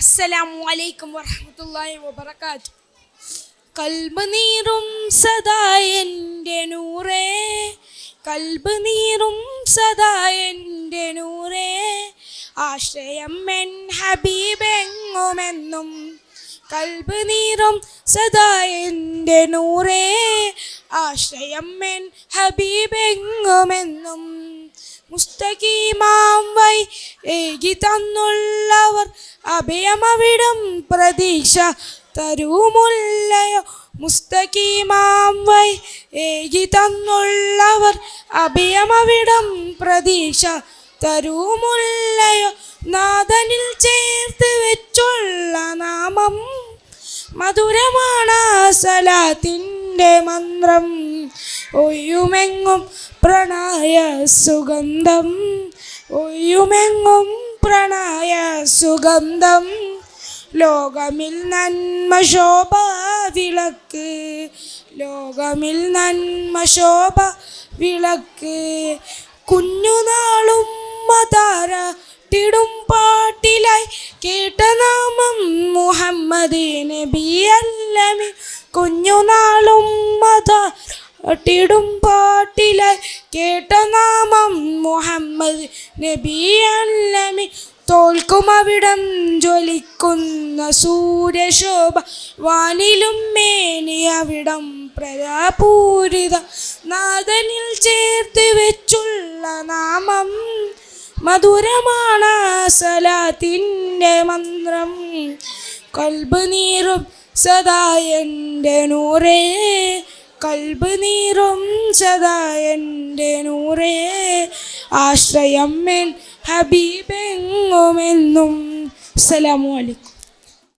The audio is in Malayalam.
അസ്സലാമു അലൈക്കും വറഹ്മത്തുള്ളാഹി വബറകാതുഹു. കൽബ് നീറും സദാ എൻ്റെ നൂറേ, കൽബ് നീറും സദാ എൻ്റെ നൂറേ, ആശ്രയം എൻ ഹബീബെങ്ങുമെന്നും. കൽബ് നീറും സദാ എൻ്റെ നൂറേ, ആശ്രയം എൻ ഹബീബെങ്ങുമെന്നും. മുസ്തഖീമാം വഴി ഏകി തന്നുള്ളവർ അഭയമവിടം പ്രതീക്ഷ തരുമുല്ലയോ. മുസ്തഖീമാം വഴി ഏകി തന്നുള്ളവർ അഭയമവിടം പ്രതീക്ഷ തരുമുല്ലയോ. നാഥനിൽ ചേർത്ത് വെച്ചുള്ള നാമം മധുരമാണ് സലാത്തിൻ്റെ മന്ത്രം. ഒയ്യുമെങ്ങും പ്രണയ സുഗന്ധം, ഒയ്യുമെങ്ങും പ്രണയ സുഗന്ധം. ലോകമിൽ നന്മ ശോഭ വിളക്ക്, ലോകമിൽ നന്മ ശോഭ വിളക്ക്. കുഞ്ഞുനാളും മതാരട്ടിടും പാട്ടിലായി കേട്ട നാമം മുഹമ്മദ് നബി അല്ലമി. കുഞ്ഞുനാളും മതാരട്ടിടും പാട്ടിലായി കേട്ട നാമം മുഹമ്മദ് നബി അല്ലമി. തോൽക്കും അവിടം ജ്വലിക്കുന്ന സൂര്യശോഭ, വാനിലും മേനി അവിടം പ്രതാപൂരിത. നാഥനിൽ ചേർത്ത് വെച്ചുള്ള നാമം മധുരമാണ് സലാത്തിൻ്റെ മന്ത്രം. കൽബ് നീറും സദാ എൻ്റെ നൂറേ, കൽബ് നീറും സദാ എൻ്റെ നൂറേ, ആശ്രയം എൻ ഹബീബെങ്ങുമെന്നും. അസ്സലാമു അലൈക്കും.